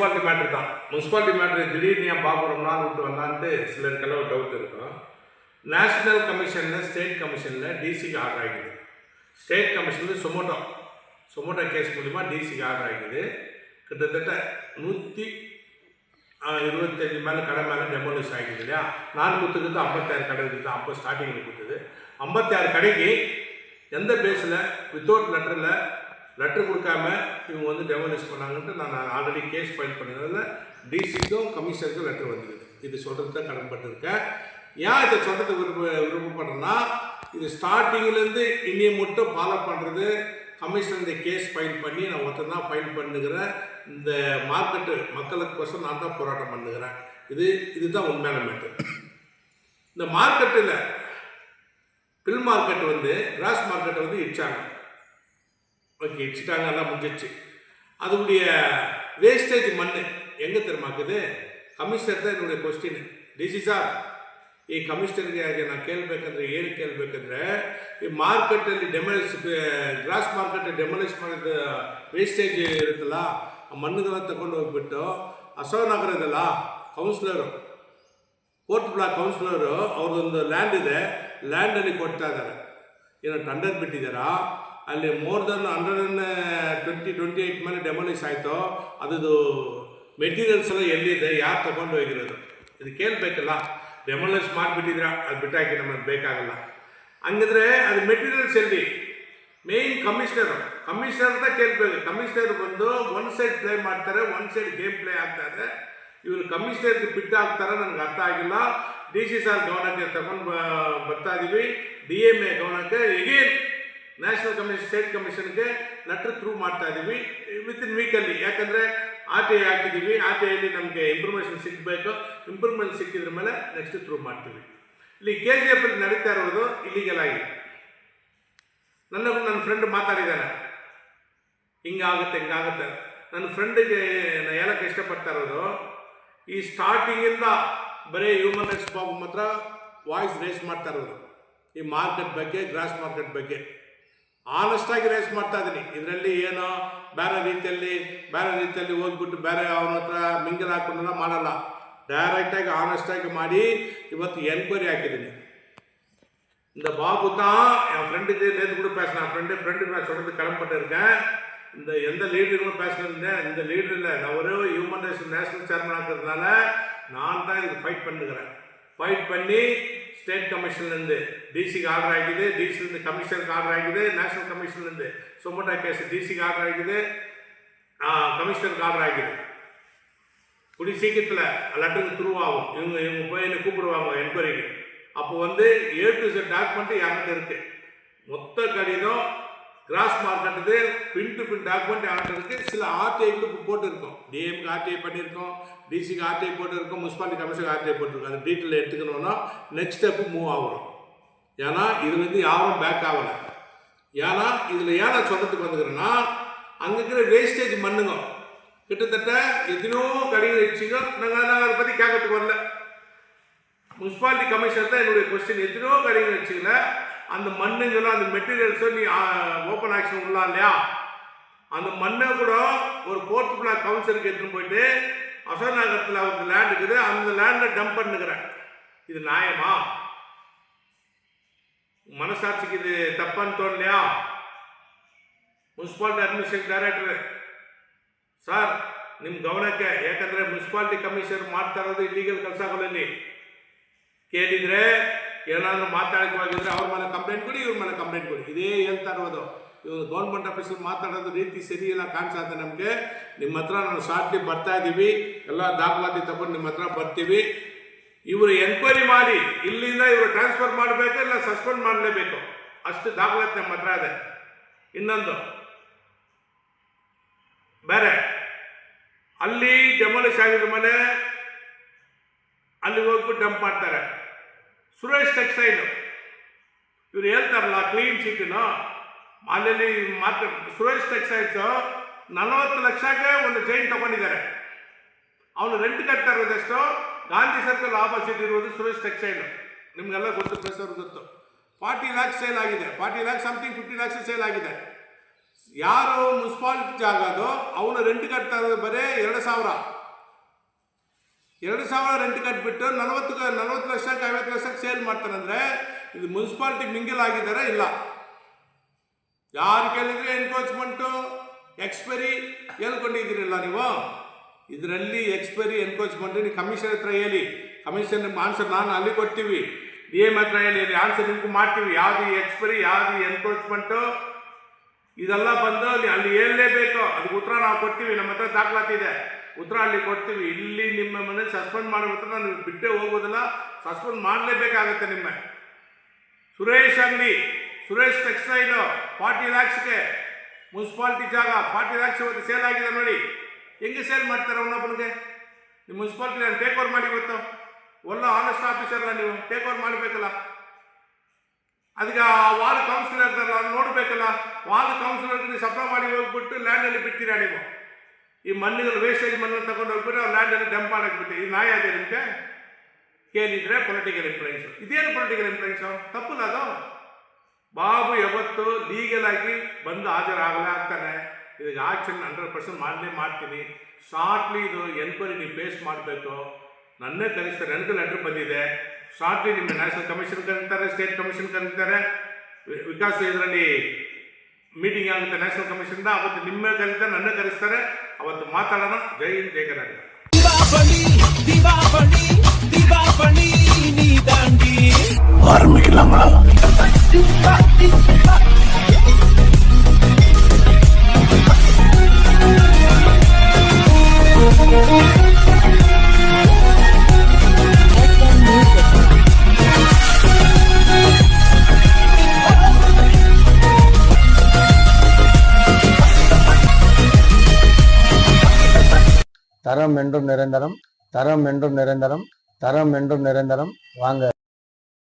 Municipality matter தான். Municipality matter திடீர்னு ஏன் பாபு ரொம்ப நாள் விட்டு வந்தான்ட்டு சிலருக்கெல்லாம் ஒரு டவுட் இருக்கும். நேஷ்னல் கமிஷனில் ஸ்டேட் கமிஷனில் டிசிக்கு ஆர்டர் ஆகிடுது. ஸ்டேட் கமிஷனில் சொமோட்டோ கேஸ் மூலிமா டிசிக்கு ஆர்டர் ஆகிடுது. கிட்டத்தட்ட 125 மேலே கடை மேலே டெமோலிஷ் ஆகிடுது இல்லையா. நான் கொடுத்துக்கிறது 56 கடை இருக்குது. அப்போ ஸ்டார்டிங்கில் கொடுத்தது 56 கடைக்கு எந்த பேஸில் வித்தவுட் லெட்டர் கொடுக்காம இவங்க வந்து டெமோலிஷ் பண்ணாங்கன்ட்டு நான் ஆல்ரெடி கேஸ் ஃபைல் பண்ணதுனால டிசிக்கும் கமிஷனருக்கும் லெட்டர் வந்துடுது. இது சொல்கிறது தான் கடன்பட்டுருக்கேன். ஏன் இதை சொல்கிறதுக்கு விருப்பப்படுறேன்னா, இது ஸ்டார்டிங்லேருந்து இன்னி மட்டும் ஃபாலோ பண்ணுறது கமிஷனர் இந்த கேஸ் ஃபைல் பண்ணி நான் ஒருத்தர் தான் ஃபைல் பண்ணுகிறேன். இந்த மார்க்கெட்டு மக்களுக்கோசம் நான் தான் போராட்டம் பண்ணுகிறேன். இதுதான் உண்மையான மேட்டர். இந்த மார்க்கெட்டில் பில் மார்க்கெட் வந்து கிராஸ் மார்க்கெட்டை வந்து இடிச்சாங்க. ஓகே, இடிச்சிட்டாங்க, எல்லாம் முடிஞ்சிச்சு. அதனுடைய வேஸ்டேஜ் மண் எங்கே தெரியுமாக்குது? ಕಮಿಷನರ್ ನೋಡಿ ಕ್ವಶ್ಚನ್ ಡಿಸಿ ಸರ್, ಈ ಕಮಿಷನರ್ಗೆ ನಾನು ಕೇಳಬೇಕಂದ್ರೆ ಏನು ಕೇಳಬೇಕಂದ್ರೆ, ಈ ಮಾರ್ಕೆಟಲ್ಲಿ ಗ್ರಾಸ್ ಮಾರ್ಕೆಟ್ ಡೆಮೊಲಿಷ್ ಮಾಡಿದ ವೇಸ್ಟೇಜ್ ಇರುತ್ತಲ್ಲ, ಆ ಮಣ್ಣುಗಳ ತಗೊಂಡು ಹೋಗ್ಬಿಟ್ಟು ಅಶೋಕನಗರದಲ್ಲ ಕೌನ್ಸಿಲರು, ಫೋರ್ತ್ ಬ್ಲಾಕ್ ಕೌನ್ಸಿಲರು ಅವ್ರದ್ದೊಂದು ಲ್ಯಾಂಡ್ ಇದೆ, ಲ್ಯಾಂಡಲ್ಲಿ ಕೊಡ್ತಾ ಇದ್ದಾರೆ. ಏನೋ ಟಂಡರ್ ಬಿಟ್ಟಿದ್ದಾರಾ, ಅಲ್ಲಿ ಮೋರ್ ದನ್ 128 ಮೇಲೆ ಡೆಮೊಲಿಷ್ ಆಯಿತು. ಅದು ಮೆಟೀರಿಯಲ್ಸ್ ಎಲ್ಲ ಎಲ್ಲಿದೆ, ಯಾರು ತೊಗೊಂಡು ಹೋಗಿರೋದು, ಇದು ಕೇಳಬೇಕಲ್ಲ. ಡೆಮೊಲಿಷ್ ಮಾಡಿಬಿಟ್ಟಿದ್ರ, ಅದು ಬಿಟ್ಟಾಕಿ ನಮಗೆ ಬೇಕಾಗಲ್ಲ. ಹಂಗಿದ್ರೆ ಅದು ಮೆಟೀರಿಯಲ್ಸ್ ಎಲ್ಲಿ? ಮೇಯ್ನ್ ಕಮಿಷನರ್ ಅಂತ ಕೇಳಬೇಕು. ಕಮಿಷನರ್ ಬಂದು ಒನ್ ಸೈಡ್ ಪ್ಲೇ ಮಾಡ್ತಾರೆ, ಒನ್ ಸೈಡ್ ಗೇಮ್ ಪ್ಲೇ ಆಗ್ತಾರೆ. ಇವರು ಕಮಿಷನರ್ಗೆ ಬಿಟ್ಟು ಹಾಕ್ತಾರೆ, ನನಗೆ ಅರ್ಥ ಆಗಿಲ್ಲ. ಡಿ ಸಿ ಸಾರ್ ಗಮನಕ್ಕೆ ತಗೊಂಡು ಬರ್ತಾ ಇದ್ದೀವಿ, DMA ಗಮನಕ್ಕೆ ಎಗೇನ್ ನ್ಯಾಷನಲ್ ಕಮಿಷನ್ ಸ್ಟೇಟ್ ಕಮಿಷನ್ಗೆ ಲೆಟರ್ ಥ್ರೂ ಮಾಡ್ತಾ ಇದ್ದೀವಿ ವಿತಿನ್ ವೀಕಲ್ಲಿ. ಯಾಕಂದರೆ RTI ಹಾಕಿದ್ದೀವಿ, RTIಯಲ್ಲಿ ನಮಗೆ ಇಂಪ್ರೂವ್ಮೇಷನ್ ಸಿಗಬೇಕು. ಇಂಪ್ರೂವ್ಮೆಂಟ್ ಸಿಕ್ಕಿದ್ರ ಮೇಲೆ ನೆಕ್ಸ್ಟ್ ಥ್ರೂ ಮಾಡ್ತೀವಿ. ಇಲ್ಲಿ KGF ನಡೀತಾ ಇರೋದು ಇಲ್ಲಿಗೆಲ್ ಆಗಿ. ನನ್ನ ಫ್ರೆಂಡ್ ಮಾತಾಡಿದ್ದಾನೆ, ಹಿಂಗಾಗುತ್ತೆ. ನನ್ನ ಫ್ರೆಂಡಿಗೆ ನಾನು ಹೇಳಕ್ಕೆ ಇಷ್ಟಪಡ್ತಾ ಇರೋದು, ಈ ಸ್ಟಾರ್ಟಿಂಗಿಂದ ಬರೀ ಹ್ಯೂಮನ್ ರೈಟ್ಸ್ ಬಾಬು ಮಾತ್ರ ವಾಯ್ಸ್ ರೇಸ್ ಮಾಡ್ತಾ ಇರೋದು ಈ ಮಾರ್ಕೆಟ್ ಬಗ್ಗೆ, ಗ್ರಾಸ್ ಮಾರ್ಕೆಟ್ ಬಗ್ಗೆ ಆನೆಸ್ಟಾಗಿ ರೇಸ್ ಮಾಡ್ತಾ ಇದ್ದೀನಿ. ಇದರಲ್ಲಿ ಏನೋ ಬೇರೆ ರೀತಿಯಲ್ಲಿ ಹೋಗ್ಬಿಟ್ಟು ಬೇರೆ ಅವನ ಹತ್ರ ಮಿಂಗಲ್ ಹಾಕೊಂಡೆಲ್ಲ ಮಾಡಲ್ಲ. ಡೈರೆಕ್ಟಾಗಿ ಆನೆಸ್ಟಾಗಿ ಮಾಡಿ ಇವತ್ತು ಎನ್ಕ್ವೈರಿ ಹಾಕಿದ್ದೀನಿ. இந்த பாபு தான் என் ஃப்ரெண்டுக்கு நேற்று கூட பேசினேன். ஃப்ரெண்டுக்கு நான் சொல்கிறது கடன்பட்டிருக்கேன். இந்த எந்த லீடரும் பேசினேன், இந்த லீடர் இல்லை, நான் ஒரு ஹியூமன் ரைட்ஸ் நேஷனல் சேர்மன் ஆகிறதுனால நான் தான் இதுக்கு ஃபைட் பண்ணுகிறேன். ஃபைட் பண்ணி ஸ்டேட் கமிஷன்லேருந்து டிசிக்கு ஆர்டர் ஆகிக்குது, டிசிலேருந்து கமிஷனருக்கு ஆர்டர் ஆகிக்குது, நேஷனல் கமிஷன்லேருந்து சொமோட்டோ கேஸ் டிசிக்கு ஆர்டர் ஆகிக்குது, கமிஷனருக்கு ஆர்டர் ஆகிக்குது. இப்படி சீக்கிரத்தில் லெட்டருக்கு த்ரூ ஆகும். இவங்க போய் என்னை கூப்பிடுவாங்க என்கொயரிக்கு. அப்போ வந்து A to Z டாக்குமெண்ட்டு என்கிட்ட இருக்குது. மொத்த கடிதம் கிராஸ் மார்க்கெட்டுக்கு பின் டு பின் டாக்குமெண்ட் என்கிட்ட இருக்குது. சில RTIக்கு போட்டுருக்கோம், DMக்கு RTI பண்ணியிருக்கோம், டிசிக்கு RTI போட்டுருக்கோம், முனிசிபாலிட்டி கமிஷனுக்கு RTI போட்டிருக்கோம். அந்த டீட்டெயில் எடுத்துக்கணுன்னா நெக்ஸ்ட் ஸ்டெப்பு மூவ் ஆகணும். ஏன்னா இதுலேருந்து யாரும் பேக் ஆகலை. ஏன்னா இதில் ஏன் நான் சொல்கிறதுக்கு வந்துக்கிறேன்னா, அங்கே இருக்கிற வேஸ்டேஜ் மண்ணுங்க கிட்டத்தட்ட எத்தனையோ கடைகள் வச்சுங்க. நாங்கள் அதை பற்றி கேட்கறதுக்கு வரல. முனிசிபாலிட்டி கமிஷனர் தான் என்னுடைய கொஸ்டின். எத்தனையோ கடைகள் வச்சுக்கல, அந்த மண்ணுங்களும் அந்த மெட்டீரியல்ஸும் நீ ஓப்பன் ஆக்ஷன் விடலாம் இல்லையா? அந்த மண்ணை கூட ஒரு ஃபோர்த் பிளாக் கவுன்சிலருக்கு எடுத்துன்னு போயிட்டு அசோகநகரத்தில் அவருக்கு லேண்ட் இருக்குது, அந்த லேண்டை டம்ப் பண்ணுக்கிறேன். இது நியாயமா? ಮನಸ್ಸಾಕ್ಷಿಗೆ ಇದು ತಪ್ಪಂತ ತೋಣಲಿಯಾ? ಮುನ್ಸಿಪಾಲಿಟಿ ಅಡ್ಮಿನಿಸ್ಟ್ರೇಷನ್ ಡೈರೆಕ್ಟರ್ ಸರ್, ನಿಮ್ಮ ಗಮನಕ್ಕೆ, ಯಾಕಂದರೆ ಮುನ್ಸಿಪಾಲಿಟಿ ಕಮಿಷನರ್ ಮಾಡ್ತಾ ಇರೋದು ಇಲ್ಲಿಗಲ್ ಕೆಲಸಗಳಲ್ಲಿ. ಕೇಳಿದರೆ ಏನಾದರೂ ಮಾತಾಡೋಕ್ಕಾಗಿದ್ರೆ ಅವ್ರ ಮೇಲೆ ಕಂಪ್ಲೇಂಟ್ ಕೊಡಿ, ಇವ್ರ ಮೇಲೆ ಕಂಪ್ಲೇಂಟ್ ಕೊಡಿ, ಇದೇ ಹೇಳ್ತಾ ಇರೋದು. ಇವರು ಗೌರ್ಮೆಂಟ್ ಆಫೀಸರ್ ಮಾತಾಡೋದು ರೀತಿ ಸರಿಯಿಲ್ಲ ಕಾಣಿಸುತ್ತೆ ನಮಗೆ. ನಿಮ್ಮ ಹತ್ರ ನಾವು ಶಾರ್ಟ್ಲಿ ಬರ್ತಾ ಇದ್ದೀವಿ, ಎಲ್ಲ ದಾಖಲಾತಿ ತಗೊಂಡು ನಿಮ್ಮ ಹತ್ರ ಬರ್ತೀವಿ. ಇವರು ಎನ್ಕ್ವೈರಿ ಮಾಡಿ ಇಲ್ಲಿಂದ ಇವರು ಟ್ರಾನ್ಸ್ಫರ್ ಮಾಡಬೇಕು, ಇಲ್ಲ ಸಸ್ಪೆಂಡ್ ಮಾಡಲೇಬೇಕು, ಅಷ್ಟು ದಾಖಲಾತಿ ನಮ್ಮ ಹತ್ರ ಇದೆ. ಇನ್ನೊಂದು ಬೇರೆ, ಅಲ್ಲಿ ಡೆಮೊಲಿಷ್ ಆಗಿದ ಮೇಲೆ ಅಲ್ಲಿ ಹೋಗ್ಬಿಟ್ಟು ಡಂಪ್ ಮಾಡ್ತಾರೆ. ಸುರೇಶ್ ಟೆಕ್ಸ್ಟೈಲ್ ಇವರು ಹೇಳ್ತಾರಲ್ಲ ಕ್ಲೀನ್ ಶೀಟನ್ನು, ಅಲ್ಲಿ ಮಾತ್ರ ಸುರೇಶ್ ಟೆಕ್ಸ್ಟೈಲ್ಸು 40 ಲಕ್ಷಕ್ಕೆ ಒಂದು ಜೈನ್ ತಗೊಂಡಿದ್ದಾರೆ. ಅವನು ರೆಂಟ್ ಕಟ್ತಾ ಇರೋದಷ್ಟು ಗಾಂಧಿ ಸರ್ಕಲ್ ಆಪೋಸಿಟ್ ಇರುವುದು ಸುರೇಶ್ ಟೆಕ್ಸ್ಟೈಲ್. ನಿಮಗೆಲ್ಲ ಗೊತ್ತು, ಪ್ರೆಸ್ ಅವ್ರಿಗೆ ಗೊತ್ತು. 40 ಲ್ಯಾಕ್ಸ್ ಸೇಲ್ ಆಗಿದೆ, 40 ಲ್ಯಾಕ್ಸ್ ಸಮಥಿಂಗ್ 50 ಲ್ಯಾಕ್ಸ್ ಸೇಲ್ ಆಗಿದೆ. ಯಾರು ಮುನ್ಸಿಪಾಲಿಟಿ ಜಾಗ ಅದು, ಅವನು ರೆಂಟ್ ಕಟ್ತಾ ಇರೋದು ಬರೀ 2,000. 2,000 ರೆಂಟ್ ಕಟ್ಬಿಟ್ಟು 40 ಲಕ್ಷಕ್ಕೆ 50 ಲಕ್ಷಕ್ಕೆ ಸೇಲ್ ಮಾಡ್ತಾರಂದ್ರೆ ಇದು ಮುನ್ಸಿಪಾಲಿಟಿ ಮಿಂಗಲ್ ಆಗಿದ್ದಾರೆ ಇಲ್ಲ. ಯಾರು ಕೇಳಿದ್ರೆ ಎನ್ಕ್ರೋಚ್ಮೆಂಟು ಎಕ್ಸ್ಪೈರಿ ಹೇಳ್ಕೊಂಡಿದ್ದೀರಿಲ್ಲ ನೀವು. ಇದರಲ್ಲಿ ಎಕ್ಸ್ಪೈರಿ ಎನ್ಕ್ರೋಚ್ಮೆಂಟ್ ನೀವು ಕಮಿಷನರ್ ಹತ್ರ ಹೇಳಿ, ಕಮಿಷನ್ ಆನ್ಸರ್ ನಾನು ಅಲ್ಲಿ ಕೊಡ್ತೀವಿ, DM ಹತ್ರ ಹೇಳಿ ಆನ್ಸರ್ ನಿಮ್ಗೆ ಮಾಡ್ತೀವಿ. ಯಾವುದು ಎಕ್ಸ್ಪೈರಿ ಯಾವುದು ಎನ್ಕ್ರೋಚ್ಮೆಂಟು ಇದೆಲ್ಲ ಬಂದು ಅಲ್ಲಿ ಹೇಳಲೇಬೇಕು. ಅದಕ್ಕೆ ಉತ್ತರ ನಾವು ಕೊಡ್ತೀವಿ, ನಮ್ಮ ಹತ್ರ ದಾಖಲಾತಿದೆ, ಉತ್ತರ ಅಲ್ಲಿ ಕೊಡ್ತೀವಿ. ಇಲ್ಲಿ ನಿಮ್ಮ ಮನೆ ಸಸ್ಪೆಂಡ್ ಮಾಡಬೇಕು, ನಾನು ಬಿಟ್ಟೇ ಹೋಗೋದಿಲ್ಲ, ಸಸ್ಪೆಂಡ್ ಮಾಡಲೇಬೇಕಾಗತ್ತೆ ನಿಮ್ಮ. ಸುರೇಶ್ ಅಂಗಡಿ, ಸುರೇಶ್ ಟೆಕ್ಸ್ಟೈಲು 40 lakhsಗೆ ಮುನ್ಸಿಪಾಲ್ಟಿ ಜಾಗ 40 lakhs ಇವತ್ತು ಸೇಲ್ ಆಗಿದೆ ನೋಡಿ. ಹೆಂಗೆ ಸೇಲ್ ಮಾಡ್ತಾರೆ ಅವನೊಬ್ಬನಿಗೆ? ನಿಮ್ಮ ಮುನ್ಸಿಪಾಲ್ಟಿ ನಾನು ಟೇಕ್ ಓವರ್ ಮಾಡಿ ಗೊತ್ತು, ಒಳ್ಳ ಆನೆಸ್ಟ್ ಆಫೀಸರ್ನ ನೀವು ಟೇಕ್ ಓವರ್ ಮಾಡಬೇಕಲ್ಲ. ಅದಕ್ಕೆ ವಾರ್ಡ್ ಕೌನ್ಸಿಲರ್ ಇರ್ತಾರಲ್ಲ ನೋಡಬೇಕಲ್ಲ. ವಾರ್ಡ್ ಕೌನ್ಸಿಲರ್ಗೆ ನೀವು ಸಪ್ಲೈ ಮಾಡಿ ಹೋಗ್ಬಿಟ್ಟು ಲ್ಯಾಂಡಲ್ಲಿ ಬಿಡ್ತೀರಾ ನೀವು. ಈ ಮಣ್ಣುಗಳು ವೇಸ್ಟೇಜ್ ಮಣ್ಣನ್ನು ತಗೊಂಡು ಹೋಗ್ಬಿಟ್ಟು ಆ ಲ್ಯಾಂಡಲ್ಲಿ ಡಂಪ್ ಮಾಡಾಕ್ಬಿಟ್ಟು ಈ ನ್ಯಾಯ ಅದೇ ನಿಮಗೆ ಕೇಳಿದರೆ ಪೊಲಿಟಿಕಲ್ ಇನ್ಫ್ಲೂಯೆನ್ಸು. ಇದೇನು ಪೊಲಿಟಿಕಲ್ ಇನ್ಫ್ಲೂಯೆನ್ಸು? ತಪ್ಪಲ್ಲ ಅದು. ಬಾಬು ಯಾವತ್ತು ಲೀಗಲ್ ಆಗಿ ಬಂದು ಹಾಜರಾಗಲೇ ಆಗ್ತಾನೆ. ಇದಕ್ಕೆ ಆಕ್ಷನ್ 100% ಮಾಡಲೇ ಮಾಡ್ತೀನಿ. ಶಾರ್ಟ್ಲಿ ಇದು ಎನ್ಕ್ವೈರಿ ನೀವು ಫೇಸ್ ಮಾಡಬೇಕು. ನನ್ನೇ ಕರೆಸ್ತಾರೆ, ನನಗೂ ಲೆಟ್ರ್ ಬಂದಿದೆ. ಶಾರ್ಟ್ಲಿ ನಿಮ್ಮ ನ್ಯಾಷನಲ್ ಕಮಿಷನ್ ಕರೀತಾರೆ, ಸ್ಟೇಟ್ ಕಮಿಷನ್ ಕರೀತಾರೆ. ವಿಕಾಸ್ ಇದರಲ್ಲಿ ಮೀಟಿಂಗ್ ಆಗುತ್ತೆ ನ್ಯಾಷನಲ್ ಕಮಿಷನ್ದ, ಅವತ್ತು ನಿಮ್ಮ ಕರೀತಾರೆ, ನನ್ನೇ ಕರೆಸ್ತಾರೆ. ಅವತ್ತು ಮಾತಾಡೋಣ. ಜೈ ಹಿಂದ್, ಜೈ ಕರ್ನಾಟಕ. தரம் என்றும் நிரந்தரம், தரம் என்றும் நிரந்தரம், தரம் என்றும் நிரந்தரம். வாங்க.